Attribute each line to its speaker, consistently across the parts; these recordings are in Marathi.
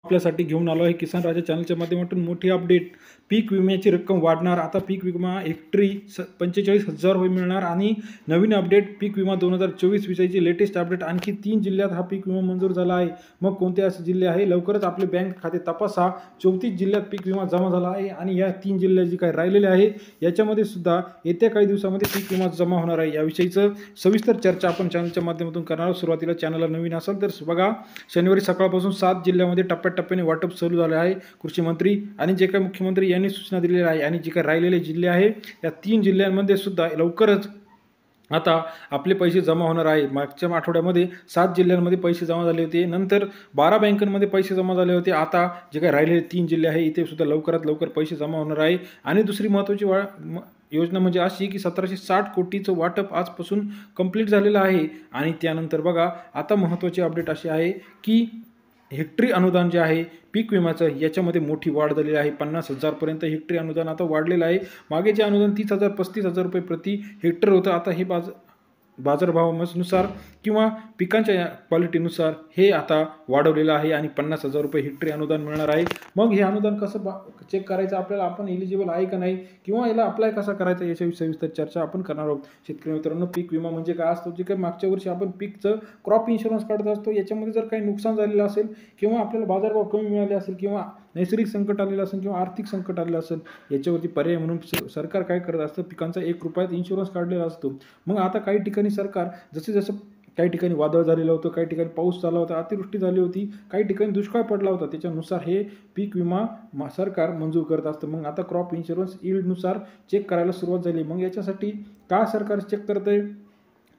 Speaker 1: आपल्यासाठी घेऊन आलो आहे किसान राजा चॅनलच्या माध्यमातून मोठी अपडेट। पीक विम्याची रक्कम वाढणार। आता पीक विमा हेक्टरी 45,000 रुपये मिळणार आणि नवीन अपडेट पीक विमा 2024 विषयीची लेटेस्ट अपडेट। आणखी 3 जिल्ह्यात हा पीक विमा मंजूर झाला आहे। मग कोणते असे जिल्हे आहे? लवकरच आपले बँक खाते तपासा। 34 जिल्ह्यात पीक विमा जमा झाला आहे आणि या 3 जिल्ह्यात जे काही राहिलेले आहे याच्यामध्ये सुद्धा येत्या काही दिवसांमध्ये पीक विमा जमा होणार आहे। याविषयीचं सविस्तर चर्चा आपण चॅनलच्या माध्यमातून करणार आहोत। सुरुवातीला चॅनलला नवीन असाल तर बघा, शनिवारी सकाळपासून 7 जिल्ह्यामध्ये टप्प्याटप्प्याने वाटप सुरू झाले आहे। कृषी मंत्री आणि जे काही मुख्यमंत्री यांनी सूचना दिलेल्या आहे आणि जे काही राहिलेले जिल्हे आहे या 3 जिल्ह्यांमध्ये सुद्धा लवकरच आता आपले पैसे जमा होणार आहे। मागच्या आठवड्यामध्ये 7 जिल्ह्यांमध्ये पैसे जमा झाले होते, नंतर 12 बँकांमध्ये पैसे जमा झाले होते। आता जे काही राहिलेले 3 जिल्हे आहे इथे सुद्धा लवकरात लवकर पैसे जमा होणार आहे। आणि दुसरी महत्त्वाची योजना म्हणजे अशी की 1760 कोटीचं वाटप आजपासून कंप्लीट झालेलं आहे। आणि त्यानंतर बघा, आता महत्त्वाची अपडेट अशी आहे की हेक्टरी अनुदान जे आहे पीक विम्याचं याच्यामध्ये मोठी वाढ झालेली आहे। 50,000 पर्यंत हेक्टरी अनुदान आता वाढलेलं आहे। मागे जे अनुदान 30,000 35,000 रुपये प्रति हेक्टर होतं, आता हे बाजारभावानुसार किंवा पिकांच्या क्वालिटीनुसार हे आता वाढवलेलं आहे आणि 50,000 रुपये हेक्टरी अनुदान मिळणार आहे। मग हे अनुदान कसं चेक करायचं आपल्याला, आपण एलिजिबल आहे का नाही किंवा याला अप्लाय कसा करायचा याच्याविषयी सविस्तर चर्चा आपण करणार आहोत। शेतकरी मित्रांनो, पीक विमा म्हणजे काय असतो? जे काही मागच्या वर्षी आपण पीकचं क्रॉप इन्शुरन्स काढत असतो, याच्यामध्ये जर काही नुकसान झालेलं असेल किंवा आपल्याला बाजारभाव कमी मिळाले असेल किंवा नैसर्गिक संकट आलेलं असेल किंवा आर्थिक संकट आलेलं असेल, याच्यावरती पर्याय म्हणून सरकार काय करत असतं, पिकांचा 1 रुपयात इन्शुरन्स काढलेला असतो। मग आता काही ठिकाणी सरकार जसं काही ठिकाणी वादळ झालेलं होतं, काही ठिकाणी पाऊस झाला होता, अतिवृष्टी झाली होती, काही ठिकाणी दुष्काळ पडला होता, त्याच्यानुसार हे पीक विमा सरकार मंजूर करत असतं। मग आता क्रॉप इन्शुरन्स यील्डनुसार चेक करायला सुरुवात झाली। मग याच्यासाठी का सरकार चेक करतंय?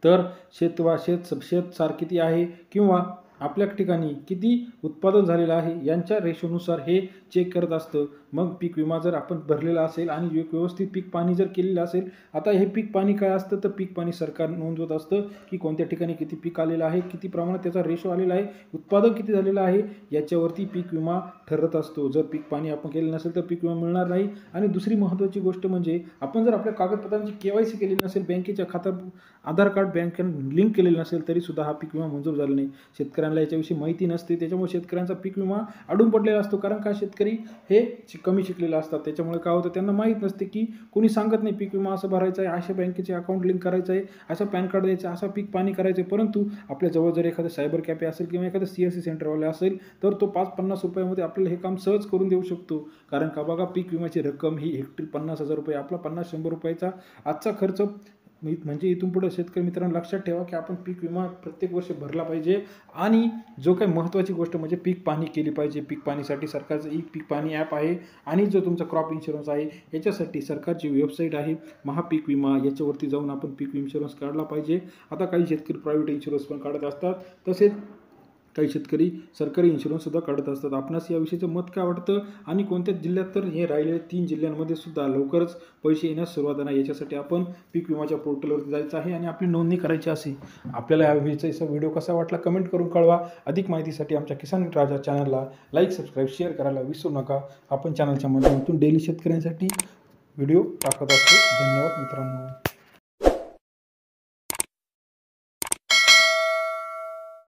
Speaker 1: तर शेतसार किती आहे किंवा आपल्या ठिकाणी किती उत्पादन झालेलं आहे यांच्या रेशोनुसार हे चेक करत असतं। मग पीक विमा जर आपण भरलेला असेल आणि व्यवस्थित पीक पाणी जर केलेलं असेल, आता हे पीक पाणी काय असतं तर पीक पाणी सरकार नोंदवत असतं की कोणत्या ठिकाणी किती पीक आलेलं आहे, किती प्रमाणात त्याचा रेशो आलेला आहे, उत्पादन किती झालेलं आहे, याच्यावरती पीक विमा ठरत असतो। जर पीक पाणी आपण केलेलं नसेल तर पीक विमा मिळणार नाही। आणि दुसरी महत्त्वाची गोष्ट म्हणजे आपण जर आपल्या कागदपत्रांची KYC केलेली नसेल, बँकेच्या खात्यात आधार कार्ड बँकेने लिंक केलेलं नसेल, तरी सुद्धा हा पीक विमा मंजूर झाला नाही। शेतकऱ्यांना याच्याविषयी माहिती नसते, त्याच्यामुळे शेतकऱ्यांचा पीक विमा अडून पडलेला असतो। कारण का, शेतकरी हे कमी शिकलेले असतात, त्याच्यामुळे काय होतं, त्यांना माहीत नसते की कोणी सांगत नाही पीक विमा असं भरायचा आहे, अशा बँकेचे अकाउंट लिंक करायचं आहे, असं पॅन कार्ड द्यायचं, असं पीक पाणी करायचं आहे। परंतु आपल्या जवळ जर एखादं सायबर कॅफे असेल किंवा एखादं CSC सेंटरवाले असेल तर तो 5-50 रुपयामध्ये आपल्याला हे काम सहज करून देऊ शकतो। कारण का बघा, पीक विम्याची रक्कम ही हेक्टरी 50,000 रुपये, आपला 50-100 रुपयाचा आजचा खर्च म्हणजे इथून पुढे शेतकरी मित्रांनो लक्षात ठेवा की आपण पीक विमा प्रत्येक वर्षी भरला पाहिजे। आणि जो काही महत्त्वाची गोष्ट म्हणजे पीक पाणी केली पाहिजे। पीक पाणीसाठी सरकारचं पीक पाणी ॲप आहे आणि जो तुमचा क्रॉप इन्शुरन्स आहे याच्यासाठी सरकारची वेबसाईट आहे महापीक विमा, याच्यावरती जाऊन आपण पीक इन्शुरन्स काढला पाहिजे। आता काही शेतकरी प्रायव्हेट इन्शुरन्स पण काढत असतात, तसेच काही शेतकरी सरकारी इन्शुरन्ससुद्धा काढत असतात। आपणास याविषयीचं मत काय वाटतं आणि कोणत्या जिल्ह्यात तर हे राहिलेले 3 जिल्ह्यांमध्ये सुद्धा लवकरच पैसे येण्यास सुरुवात आहे, याच्यासाठी आपण पीक विमाच्या पोर्टलवरती जायचं आहे आणि आपली नोंदणी करायची असेल। आपल्याला याविषयीचा व्हिडिओ कसा वाटला कमेंट करून कळवा। अधिक माहितीसाठी आमच्या किसान राजा चॅनलला लाईक, सबस्क्राईब, शेअर करायला विसरू नका। आपण चॅनलच्या माध्यमातून डेली शेतकऱ्यांसाठी व्हिडिओ टाकत असतो। धन्यवाद मित्रांनो।